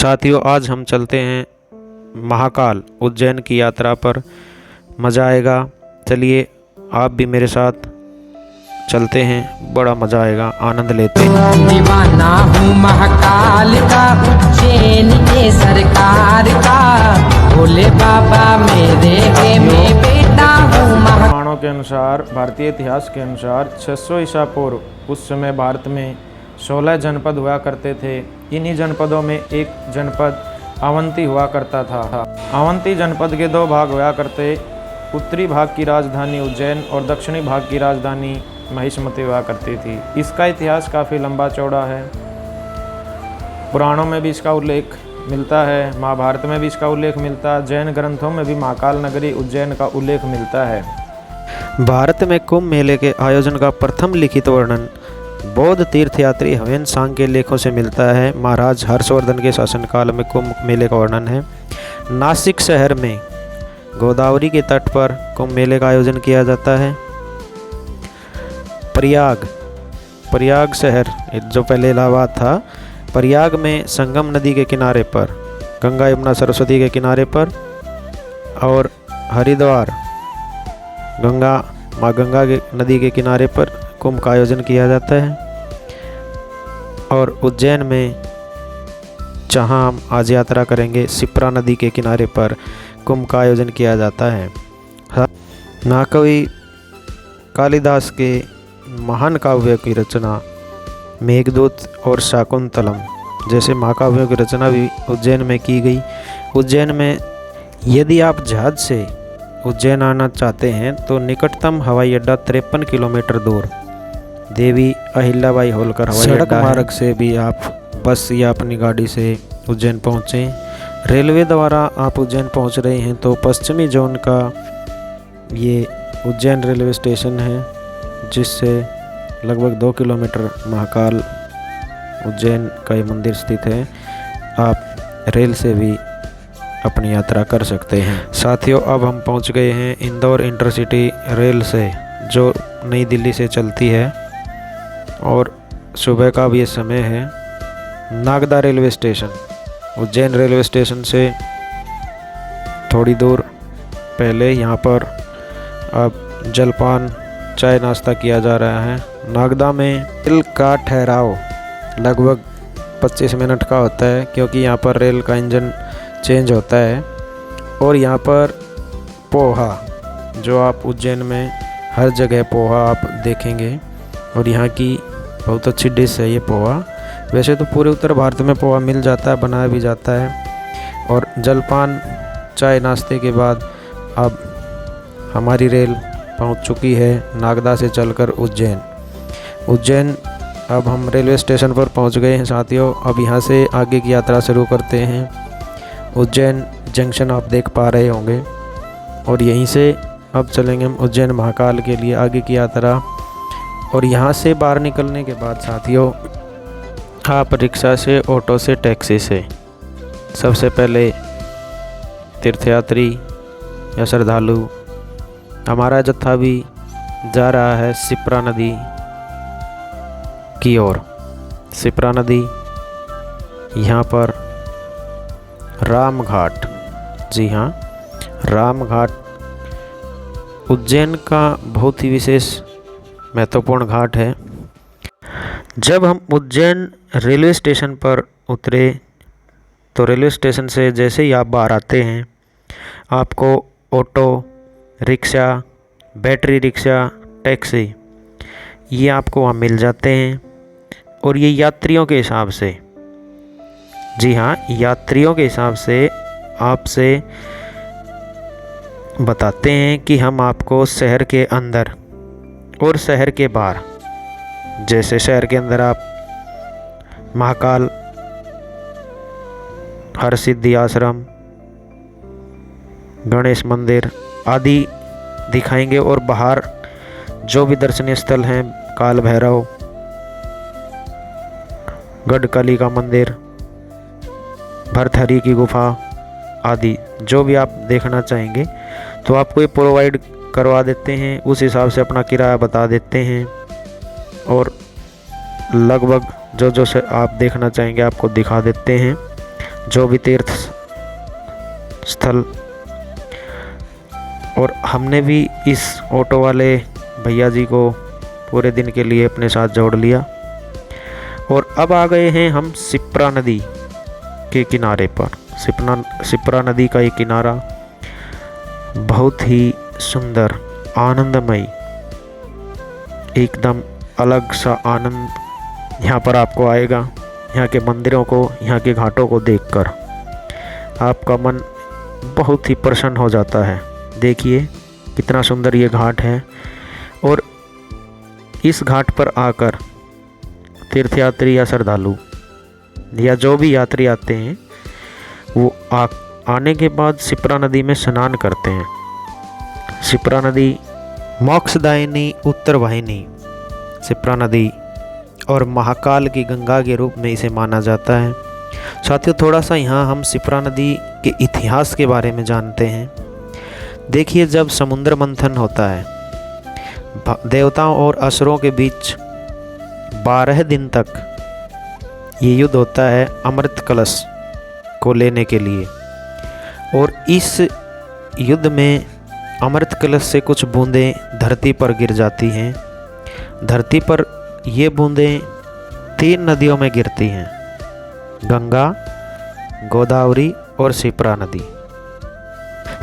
साथियों, आज हम चलते हैं महाकाल उज्जैन की यात्रा पर। मज़ा आएगा। चलिए आप भी मेरे साथ चलते हैं, बड़ा मज़ा आएगा, आनंद लेते हैं। दीवाना हूँ महाकाल का, उज्जैन के सरकार का, भोले बाबा मेरे के मैं बेटा हूँ। पुराणों के अनुसार, भारतीय इतिहास के अनुसार 600 ईसा पूर्व उस समय भारत में 16 जनपद हुआ करते थे। इन्हीं जनपदों में एक जनपद अवंती हुआ करता था। अवंती जनपद के दो भाग हुआ करते, उत्तरी भाग की राजधानी उज्जैन और दक्षिणी भाग की राजधानी महिष्मती हुआ करती थी। इसका इतिहास काफ़ी लंबा चौड़ा है। पुराणों में भी इसका उल्लेख मिलता है, महाभारत में भी इसका उल्लेख मिलता है, जैन ग्रंथों में भी महाकाल नगरी उज्जैन का उल्लेख मिलता है। भारत में कुंभ मेले के आयोजन का प्रथम लिखित वर्णन बौद्ध तीर्थयात्री हवेन सांग के लेखों से मिलता है। महाराज हर्षवर्धन के शासनकाल में कुंभ मेले का वर्णन है। नासिक शहर में गोदावरी के तट पर कुंभ मेले का आयोजन किया जाता है। प्रयाग शहर जो पहले इलाहाबाद था, प्रयाग में संगम नदी के किनारे पर, गंगा यमुना सरस्वती के किनारे पर, और हरिद्वार माँ गंगा के नदी के किनारे पर कुंभ का आयोजन किया जाता है। और उज्जैन में जहाँ हम आज यात्रा करेंगे, शिप्रा नदी के किनारे पर कुंभ का आयोजन किया जाता है। महाकवि कालिदास के महान काव्य की रचना मेघदूत और शाकुंतलम जैसे महाकाव्यों की रचना भी उज्जैन में की गई। उज्जैन में यदि आप जहाज से उज्जैन आना चाहते हैं तो निकटतम हवाई अड्डा 53 किलोमीटर दूर देवी अहिल्याबाई होलकर हवाई अड्डा मार्ग से भी आप बस या अपनी गाड़ी से उज्जैन पहुँचें। रेलवे द्वारा आप उज्जैन पहुँच रहे हैं तो पश्चिमी जोन का ये उज्जैन रेलवे स्टेशन है, जिससे लगभग 2 किलोमीटर महाकाल उज्जैन का ये मंदिर स्थित है। आप रेल से भी अपनी यात्रा कर सकते हैं। साथियों, अब हम पहुंच गए हैं इंदौर इंटरसिटी रेल से, जो नई दिल्ली से चलती है, और सुबह का भी ये समय है। Nagda railway station, Ujjain railway station से थोड़ी दूर पहले यहाँ पर अब जलपान चाय नाश्ता किया जा रहा है। नागदा में रेल का ठहराव लगभग 25 मिनट का होता है, क्योंकि यहाँ पर रेल का इंजन चेंज होता है। और यहाँ पर पोहा, जो आप उज्जैन में हर जगह पोहा आप देखेंगे, और यहाँ की बहुत अच्छी डिश है ये पोहा। वैसे तो पूरे उत्तर भारत में पोहा मिल जाता है, बनाया भी जाता है। और जलपान चाय नाश्ते के बाद अब हमारी रेल पहुँच चुकी है नागदा से चलकर उज्जैन। अब हम रेलवे स्टेशन पर पहुँच गए हैं साथियों। अब यहाँ से आगे की यात्रा शुरू करते हैं। उज्जैन जंक्शन आप देख पा रहे होंगे, और यहीं से अब चलेंगे हम उज्जैन महाकाल के लिए आगे की यात्रा। और यहाँ से बाहर निकलने के बाद साथियों, आप रिक्शा से, ऑटो से, टैक्सी से, सबसे पहले तीर्थयात्री या श्रद्धालु हमारा जत्था भी जा रहा है शिप्रा नदी की ओर। शिप्रा नदी यहाँ पर रामघाट, जी हाँ, रामघाट उज्जैन का बहुत ही विशेष महत्वपूर्ण घाट है। जब हम उज्जैन रेलवे स्टेशन पर उतरे तो रेलवे स्टेशन से जैसे ही आप बाहर आते हैं, आपको auto, rickshaw, battery rickshaw, taxi, ये आपको वहाँ मिल जाते हैं। और ये यात्रियों के हिसाब से, जी हाँ, यात्रियों के हिसाब से आपसे बताते हैं कि हम आपको शहर के अंदर और शहर के बाहर, जैसे शहर के अंदर आप महाकाल, हरसिद्धि आश्रम, गणेश मंदिर आदि दिखाएंगे, और बाहर जो भी दर्शनीय स्थल हैं, काल भैरव, गढ़कली का मंदिर, भरथरी की गुफा आदि, जो भी आप देखना चाहेंगे तो आपको ये प्रोवाइड करवा देते हैं। उस हिसाब से अपना किराया बता देते हैं, और लगभग जो जो से आप देखना चाहेंगे आपको दिखा देते हैं। जो भी तीर्थ स्थल। और हमने भी इस ऑटो वाले भैया जी को पूरे दिन के लिए अपने साथ जोड़ लिया। और अब आ गए हैं हम शिप्रा नदी के किनारे पर। शिप्रा नदी का ये किनारा बहुत ही सुंदर, आनंदमय, एकदम अलग सा आनंद यहाँ पर आपको आएगा। यहाँ के मंदिरों को, यहाँ के घाटों को देखकर आपका मन बहुत ही प्रसन्न हो जाता है। देखिए कितना सुंदर ये घाट है। और इस घाट पर आकर तीर्थयात्री या श्रद्धालु या जो भी यात्री आते हैं वो आने के बाद शिप्रा नदी में स्नान करते हैं। शिप्रा नदी मोक्षदायिनी उत्तर वाहिनी शिप्रा नदी और महाकाल की गंगा के रूप में इसे माना जाता है। साथियों, थोड़ा सा यहाँ हम शिप्रा नदी के इतिहास के बारे में जानते हैं। देखिए, जब समुद्र मंथन होता है, देवताओं और असुरों के बीच 12 दिन तक ये युद्ध होता है अमृत कलश को लेने के लिए। और इस युद्ध में अमृत कलश से कुछ बूंदें धरती पर गिर जाती हैं। धरती पर ये बूंदें 3 नदियों में गिरती हैं, गंगा, गोदावरी और शिप्रा नदी।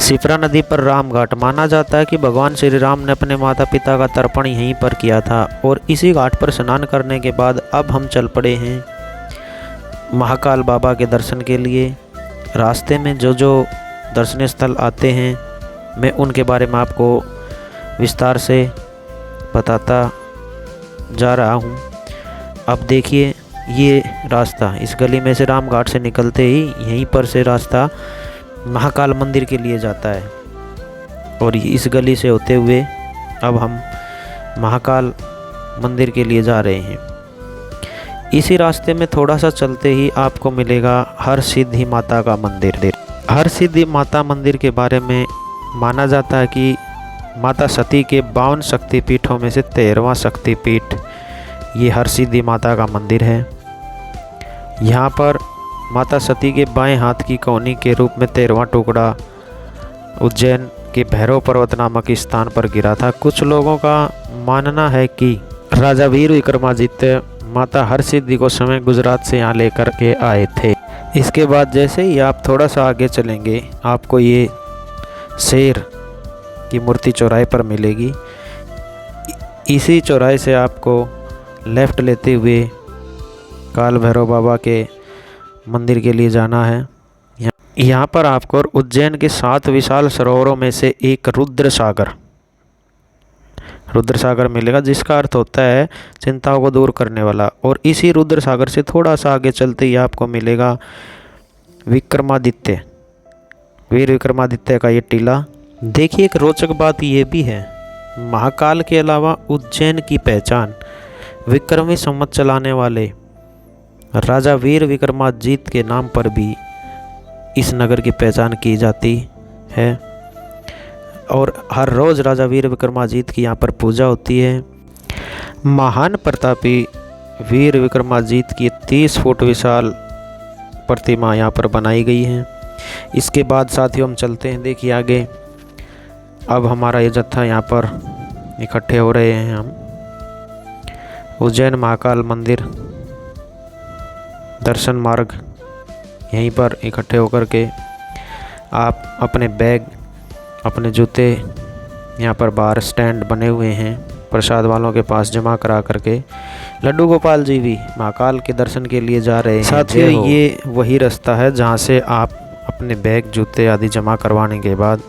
शिप्रा नदी पर राम घाट माना जाता है कि भगवान श्री राम ने अपने माता पिता का तर्पण यहीं पर किया था। और इसी घाट पर स्नान करने के बाद अब हम चल पड़े हैं महाकाल बाबा के दर्शन के लिए। रास्ते में जो जो दर्शनीय स्थल आते हैं मैं उनके बारे में आपको विस्तार से बताता जा रहा हूँ। अब देखिए ये रास्ता, इस गली में से राम घाट से निकलते ही यहीं पर से रास्ता महाकाल मंदिर के लिए जाता है। और इस गली से होते हुए अब हम महाकाल मंदिर के लिए जा रहे हैं। इसी रास्ते में थोड़ा सा चलते ही आपको मिलेगा हरसिद्धि माता का मंदिर। हरसिद्धि माता मंदिर के बारे में माना जाता है कि माता सती के 52 शक्तिपीठों में से 13वां शक्तिपीठ ये हरसिद्धि माता का मंदिर है। यहाँ पर माता सती के बाएं हाथ की कोहनी के रूप में 13वां टुकड़ा उज्जैन के भैरव पर्वत नामक स्थान पर गिरा था। कुछ लोगों का मानना है कि राजा वीर विक्रमादित्य माता हरसिद्धि को समय गुजरात से यहाँ लेकर के आए थे। इसके बाद जैसे ही आप थोड़ा सा आगे चलेंगे आपको ये शेर की मूर्ति चौराहे पर मिलेगी। इसी चौराहे से आपको लेफ़्ट लेते हुए काल भैरव बाबा के मंदिर के लिए जाना है। यहाँ पर आपको उज्जैन के 7 विशाल सरोवरों में से एक रुद्र सागर मिलेगा, जिसका अर्थ होता है चिंताओं को दूर करने वाला। और इसी रुद्र सागर से थोड़ा सा आगे चलते ही आपको मिलेगा वीर विक्रमादित्य का ये टीला। देखिए, एक रोचक बात ये भी है, महाकाल के अलावा उज्जैन की पहचान विक्रमी संवत चलाने वाले राजा वीर विक्रमादित्य के नाम पर भी इस नगर की पहचान की जाती है। और हर रोज़ राजा वीर विक्रमादित्य की यहाँ पर पूजा होती है। महान प्रतापी वीर विक्रमादित्य की 30 फुट विशाल प्रतिमा यहाँ पर बनाई गई है। इसके बाद साथियों हम चलते हैं, देखिए आगे अब हमारा ये जत्था यहाँ पर इकट्ठे हो रहे हैं। हम उज्जैन महाकाल मंदिर दर्शन मार्ग यहीं पर इकट्ठे होकर के आप अपने बैग, अपने जूते यहाँ पर बाहर स्टैंड बने हुए हैं प्रसाद वालों के पास जमा करा करके लड्डू गोपाल जी भी महाकाल के दर्शन के लिए जा रहे हैं। साथियों, ये वही रास्ता है जहाँ से आप अपने बैग, जूते आदि जमा करवाने के बाद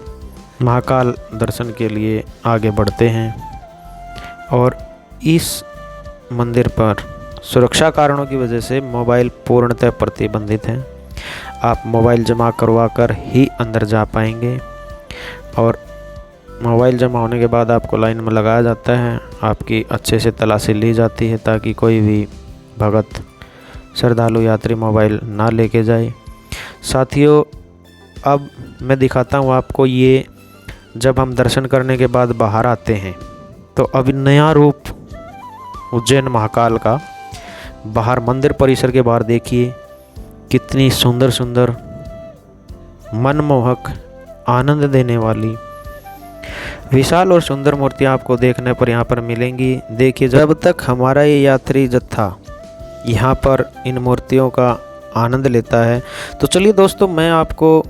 महाकाल दर्शन के लिए आगे बढ़ते हैं। और इस मंदिर पर सुरक्षा कारणों की वजह से मोबाइल पूर्णतः प्रतिबंधित है। आप मोबाइल जमा करवा कर ही अंदर जा पाएंगे। और मोबाइल जमा होने के बाद आपको लाइन में लगाया जाता है, आपकी अच्छे से तलाशी ली जाती है ताकि कोई भी भगत श्रद्धालु यात्री मोबाइल ना लेके जाए। साथियों, अब मैं दिखाता हूँ आपको ये जब हम दर्शन करने के बाद बाहर आते हैं तो अभी नया रूप उज्जैन महाकाल का बाहर मंदिर परिसर के बाहर देखिए कितनी सुंदर सुंदर मनमोहक आनंद देने वाली विशाल और सुंदर मूर्तियाँ आपको देखने पर यहाँ पर मिलेंगी। देखिए, जब तक हमारा ये यात्री जत्था यहाँ पर इन मूर्तियों का आनंद लेता है, तो चलिए दोस्तों, मैं आपको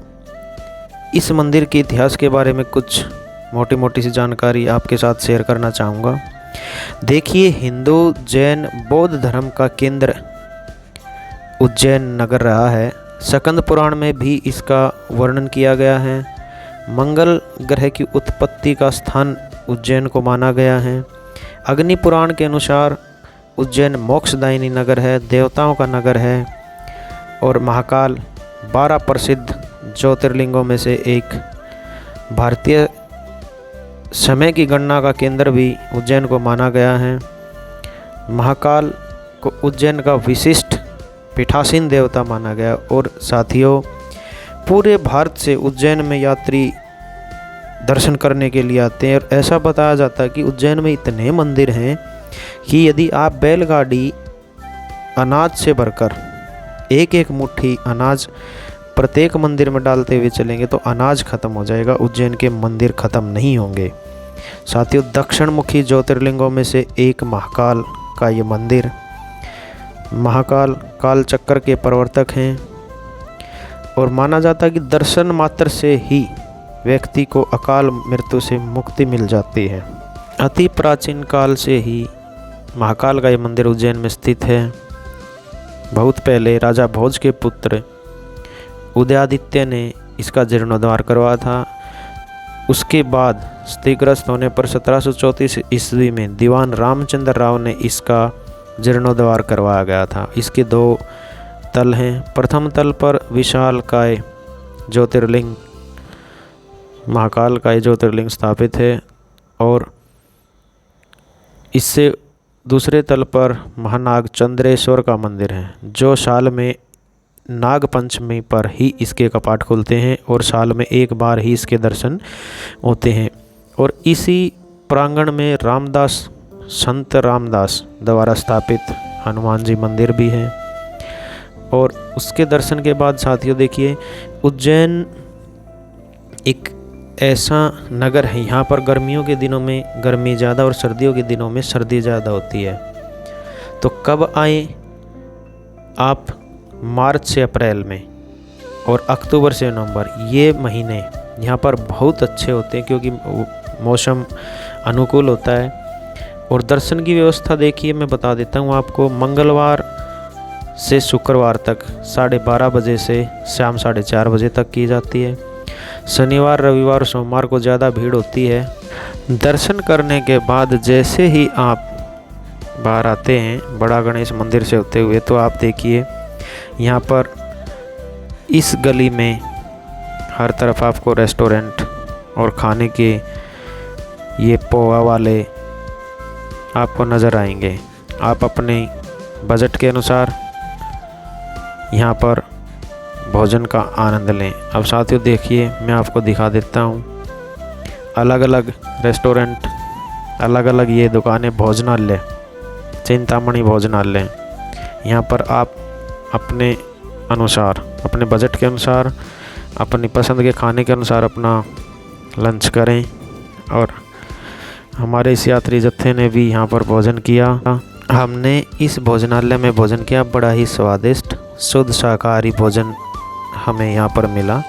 इस मंदिर के इतिहास के बारे में कुछ मोटी मोटी सी जानकारी आपके साथ शेयर करना चाहूँगा। देखिए, हिंदू जैन बौद्ध धर्म का केंद्र उज्जैन नगर रहा है। स्कंद पुराण में भी इसका वर्णन किया गया है। मंगल ग्रह की उत्पत्ति का स्थान उज्जैन को माना गया है। अग्नि पुराण के अनुसार उज्जैन मोक्षदायिनी नगर है, देवताओं का नगर है और महाकाल 12 प्रसिद्ध ज्योतिर्लिंगों में से एक। भारतीय समय की गणना का केंद्र भी उज्जैन को माना गया है। महाकाल को उज्जैन का विशिष्ट पीठासीन देवता माना गया। और साथियों, पूरे भारत से उज्जैन में यात्री दर्शन करने के लिए आते हैं और ऐसा बताया जाता है कि उज्जैन में इतने मंदिर हैं कि यदि आप बैलगाड़ी अनाज से भरकर एक एक मुट्ठी अनाज प्रत्येक मंदिर में डालते हुए चलेंगे तो अनाज खत्म हो जाएगा, उज्जैन के मंदिर खत्म नहीं होंगे। साथियों, दक्षिण मुखी ज्योतिर्लिंगों में से एक महाकाल का ये मंदिर। महाकाल काल चक्र के प्रवर्तक हैं और माना जाता है कि दर्शन मात्र से ही व्यक्ति को अकाल मृत्यु से मुक्ति मिल जाती है। अति प्राचीन काल से ही महाकाल का ये मंदिर उज्जैन में स्थित है। बहुत पहले राजा भोज के पुत्र उदयादित्य ने इसका जीर्णोद्धार करवाया था। उसके बाद क्षतिग्रस्त होने पर 1734 ईस्वी में दीवान रामचंद्र राव ने इसका जीर्णोद्धार करवाया गया था। इसके 2 तल हैं। प्रथम तल पर विशालकाय ज्योतिर्लिंग महाकाल का ज्योतिर्लिंग स्थापित है और इससे दूसरे तल पर महानाग चंद्रेश्वर का मंदिर है, जो साल में नाग पंचमी पर ही इसके कपाट खुलते हैं और साल में एक बार ही इसके दर्शन होते हैं। और इसी प्रांगण में रामदास संत रामदास द्वारा स्थापित हनुमान जी मंदिर भी है। और उसके दर्शन के बाद साथियों, देखिए, उज्जैन एक ऐसा नगर है, यहाँ पर गर्मियों के दिनों में गर्मी ज़्यादा और सर्दियों के दिनों में सर्दी ज़्यादा होती है। तो कब आए आप? मार्च से अप्रैल में और अक्टूबर से नवंबर, ये महीने यहाँ पर बहुत अच्छे होते हैं क्योंकि मौसम अनुकूल होता है। और दर्शन की व्यवस्था देखिए, मैं बता देता हूँ आपको। मंगलवार से शुक्रवार तक 12:30 बजे से शाम 4:30 बजे तक की जाती है। शनिवार, रविवार और सोमवार को ज़्यादा भीड़ होती है। दर्शन करने के बाद जैसे ही आप बाहर आते हैं बड़ा गणेश मंदिर से होते हुए, तो आप देखिए यहाँ पर इस गली में हर तरफ आपको रेस्टोरेंट और खाने के ये पोहा वाले आपको नज़र आएंगे। आप अपने बजट के अनुसार यहाँ पर भोजन का आनंद लें। अब साथियों देखिए, मैं आपको दिखा देता हूँ अलग अलग रेस्टोरेंट, अलग अलग ये दुकानें, भोजनालय, चिंतामणि भोजनालय। यहाँ पर आप अपने अनुसार, अपने बजट के अनुसार, अपनी पसंद के खाने के अनुसार अपना लंच करें। और हमारे इस यात्री जत्थे ने भी यहाँ पर भोजन किया। हमने इस भोजनालय में भोजन किया, बड़ा ही स्वादिष्ट शुद्ध शाकाहारी भोजन हमें यहाँ पर मिला।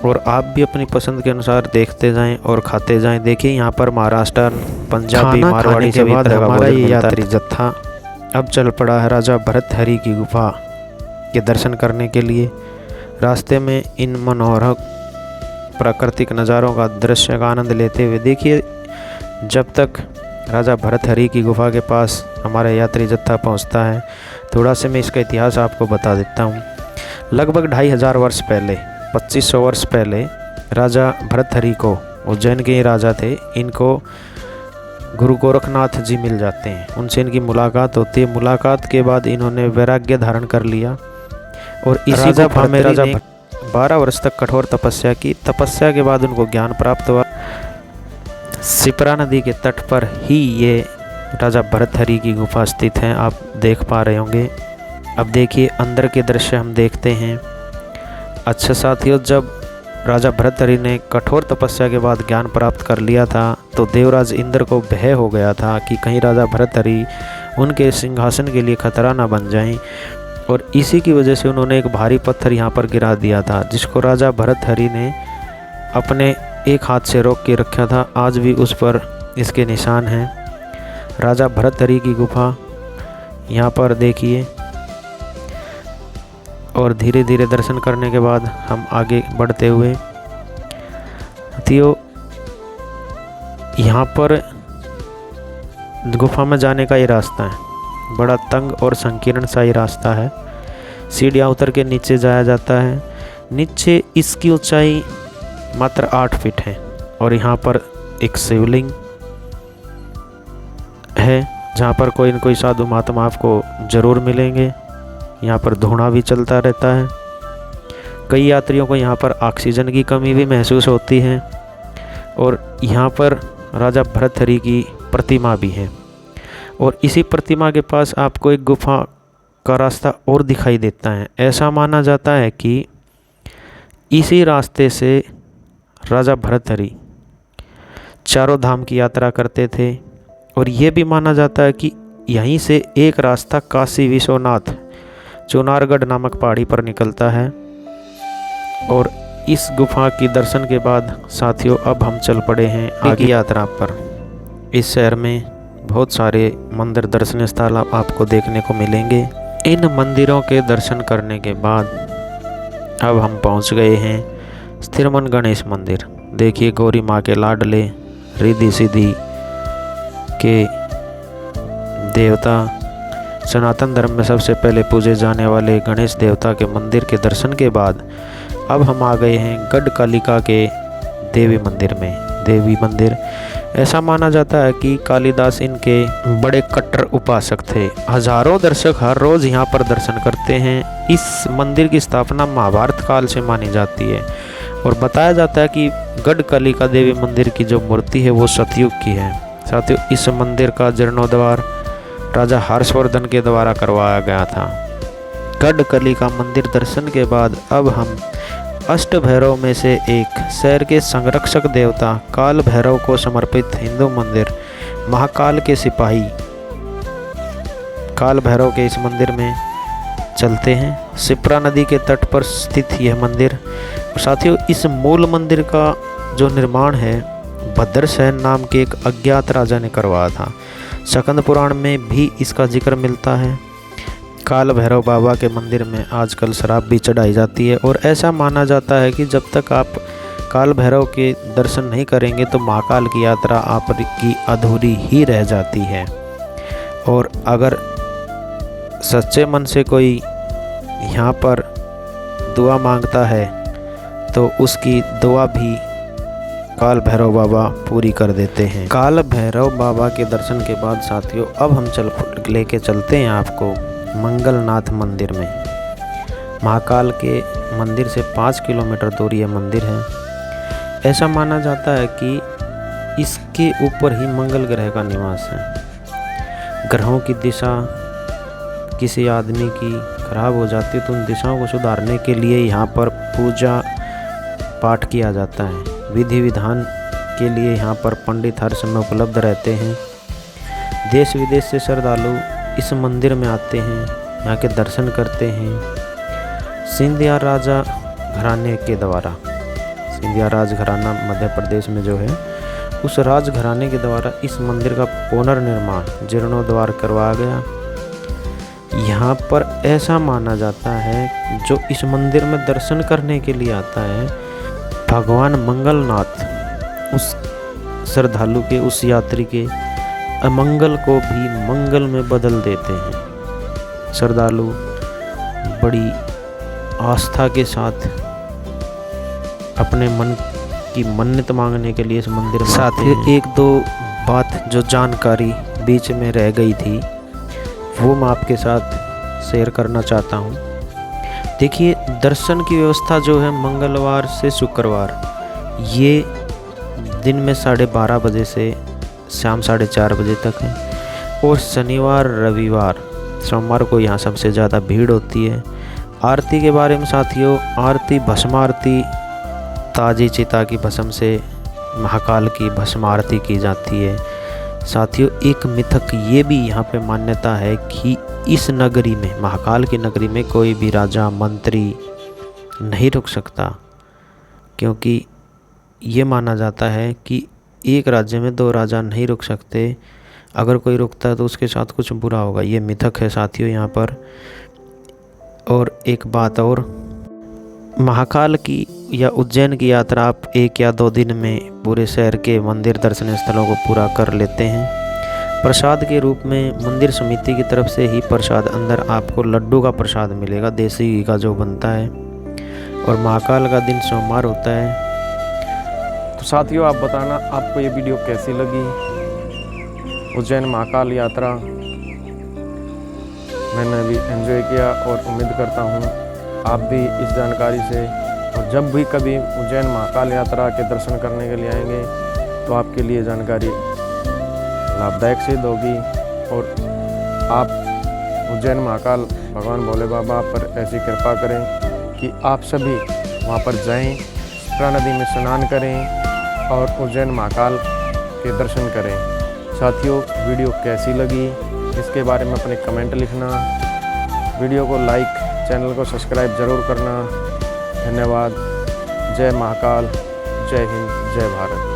और आप भी अपनी पसंद के अनुसार देखते जाएं और खाते जाएं। देखिए, यहाँ पर महाराष्ट्र, पंजाबी, मारवाड़ी के बाद हमारा ये यात्री जत्था अब चल पड़ा है राजा भर्तृहरि की गुफा के दर्शन करने के लिए। रास्ते में इन मनोहर प्राकृतिक नज़ारों का दृश्य का आनंद लेते हुए देखिए, जब तक राजा भर्तृहरि की गुफा के पास हमारा यात्री जत्था पहुंचता है, थोड़ा से मैं इसका इतिहास आपको बता देता हूं। लगभग 2500 वर्ष पहले, 2500 वर्ष पहले राजा भर्तृहरि को, उज्जैन के ही राजा थे, इनको गुरु गोरखनाथ जी मिल जाते हैं। उनसे इनकी मुलाकात होती है। मुलाकात के बाद इन्होंने वैराग्य धारण कर लिया और इसी गुफा में राजा 12 वर्ष तक कठोर तपस्या की। तपस्या के बाद उनको ज्ञान प्राप्त हुआ। शिप्रा नदी के तट पर ही ये राजा भर्तृहरि की गुफा स्थित है, आप देख पा रहे होंगे। अब देखिए अंदर के दृश्य हम देखते हैं। अच्छा साथियों, जब राजा भर्तहरि ने कठोर तपस्या के बाद ज्ञान प्राप्त कर लिया था तो देवराज इंद्र को भय हो गया था कि कहीं राजा भर्तहरि उनके सिंहासन के लिए खतरा ना बन जाएं, और इसी की वजह से उन्होंने एक भारी पत्थर यहाँ पर गिरा दिया था, जिसको राजा भर्तहरि ने अपने एक हाथ से रोक के रखा था। आज भी उस पर इसके निशान हैं। राजा भर्तहरि की गुफा यहाँ पर देखिए, और धीरे धीरे दर्शन करने के बाद हम आगे बढ़ते हुए यहाँ पर गुफा में जाने का ये रास्ता है। बड़ा तंग और संकीर्ण सा ये रास्ता है। सीढ़ियाँ उतर के नीचे जाया जाता है। नीचे इसकी ऊंचाई मात्र 8 फीट है, और यहाँ पर एक शिवलिंग है जहाँ पर कोई न कोई साधु महात्मा आपको ज़रूर मिलेंगे। यहाँ पर धुआं भी चलता रहता है। कई यात्रियों को यहाँ पर ऑक्सीजन की कमी भी महसूस होती है, और यहाँ पर राजा भर्तहरि की प्रतिमा भी है, और इसी प्रतिमा के पास आपको एक गुफा का रास्ता और दिखाई देता है। ऐसा माना जाता है कि इसी रास्ते से राजा भर्तहरि चारों धाम की यात्रा करते थे, और ये भी माना जाता है कि यहीं से एक रास्ता काशी विश्वनाथ चुनारगढ़ नामक पहाड़ी पर निकलता है। और इस गुफा की दर्शन के बाद साथियों अब हम चल पड़े हैं आगे यात्रा पर। इस शहर में बहुत सारे मंदिर दर्शनीय स्थल आपको देखने को मिलेंगे। इन मंदिरों के दर्शन करने के बाद अब हम पहुंच गए हैं स्थिरमन गणेश मंदिर। देखिए गौरी माँ के लाडले रिद्धि सिद्धि के देवता, सनातन धर्म में सबसे पहले पूजे जाने वाले गणेश देवता के मंदिर के दर्शन के बाद अब हम आ गए हैं गढ़कालिका के देवी मंदिर में। देवी मंदिर ऐसा माना जाता है कि कालिदास इनके बड़े कट्टर उपासक थे। हजारों दर्शक हर रोज़ यहाँ पर दर्शन करते हैं। इस मंदिर की स्थापना महाभारत काल से मानी जाती है, और बताया जाता है कि गढ़कालिका देवी मंदिर की जो मूर्ति है वो सतयुग की है। साथियों, इस मंदिर का जीर्णोद्धार राजा हर्षवर्धन के द्वारा करवाया गया था। गढ़कालिका मंदिर दर्शन के बाद अब हम अष्ट भैरव में से एक शहर के संरक्षक देवता काल भैरव को समर्पित हिंदू मंदिर महाकाल के सिपाही काल भैरव के इस मंदिर में चलते हैं। शिप्रा नदी के तट पर स्थित यह मंदिर। साथियों, इस मूल मंदिर का जो निर्माण है भद्रसेन नाम के एक अज्ञात राजा ने करवाया था। स्कंद पुराण में भी इसका जिक्र मिलता है। काल भैरव बाबा के मंदिर में आजकल शराब भी चढ़ाई जाती है, और ऐसा माना जाता है कि जब तक आप काल भैरव के दर्शन नहीं करेंगे तो महाकाल की यात्रा आपकी अधूरी ही रह जाती है। और अगर सच्चे मन से कोई यहाँ पर दुआ मांगता है तो उसकी दुआ भी काल भैरव बाबा पूरी कर देते हैं। काल भैरव बाबा के दर्शन के बाद साथियों अब हम लेके चलते हैं आपको मंगलनाथ मंदिर में। महाकाल के मंदिर से 5 किलोमीटर दूर यह मंदिर है। ऐसा माना जाता है कि इसके ऊपर ही मंगल ग्रह का निवास है। ग्रहों की दिशा किसी आदमी की खराब हो जाती है तो उन दिशाओं को सुधारने के लिए यहाँ पर पूजा पाठ किया जाता है। विधि विधान के लिए यहाँ पर पंडित हर समय उपलब्ध रहते हैं। देश विदेश से श्रद्धालु इस मंदिर में आते हैं, यहाँ के दर्शन करते हैं। सिंधिया राजा घराने के द्वारा, सिंधिया राज घराना मध्य प्रदेश में जो है, उस राज घराने के द्वारा इस मंदिर का पुनर्निर्माण जीर्णोद्धार करवाया गया। यहाँ पर ऐसा माना जाता है जो इस मंदिर में दर्शन करने के लिए आता है, भगवान मंगलनाथ उस श्रद्धालु के, उस यात्री के अमंगल को भी मंगल में बदल देते हैं। श्रद्धालु बड़ी आस्था के साथ अपने मन की मन्नत मांगने के लिए इस मंदिर में साथ ही एक दो बात जो जानकारी बीच में रह गई थी वो मैं आपके साथ शेयर करना चाहता हूँ। देखिए, दर्शन की व्यवस्था जो है मंगलवार से शुक्रवार ये दिन में 12:30 बजे से शाम 4:30 बजे तक है, और शनिवार रविवार सोमवार को यहाँ सबसे ज़्यादा भीड़ होती है। आरती के बारे में साथियों, आरती भस्म आरती, ताजी चिता की भस्म से महाकाल की भस्म आरती की जाती है। साथियों एक मिथक ये भी यहाँ पे मान्यता है कि इस नगरी में, महाकाल की नगरी में, कोई भी राजा मंत्री नहीं रुक सकता, क्योंकि ये माना जाता है कि एक राज्य में 2 राजा नहीं रुक सकते। अगर कोई रुकता है तो उसके साथ कुछ बुरा होगा, ये मिथक है साथियों यहाँ पर। और एक बात और, महाकाल की या उज्जैन की यात्रा आप 1 या 2 दिन में पूरे शहर के मंदिर दर्शनीय स्थलों को पूरा कर लेते हैं। प्रसाद के रूप में मंदिर समिति की तरफ से ही प्रसाद, अंदर आपको लड्डू का प्रसाद मिलेगा, देसी घी का जो बनता है। और महाकाल का दिन सोमवार होता है। तो साथियों आप बताना आपको ये वीडियो कैसी लगी, उज्जैन महाकाल यात्रा। मैंने भी एंजॉय किया और उम्मीद करता हूँ आप भी इस जानकारी से, और जब भी कभी उज्जैन महाकाल यात्रा के दर्शन करने के लिए आएंगे तो आपके लिए जानकारी लाभदायक सिद्ध होगी। और आप उज्जैन महाकाल भगवान भोले बाबा पर ऐसी कृपा करें कि आप सभी वहाँ पर जाएं, शिप्रा नदी में स्नान करें और उज्जैन महाकाल के दर्शन करें। साथियों वीडियो कैसी लगी इसके बारे में अपने कमेंट लिखना, वीडियो को लाइक, चैनल को सब्सक्राइब ज़रूर करना। धन्यवाद। जय महाकाल, जय हिंद, जय भारत।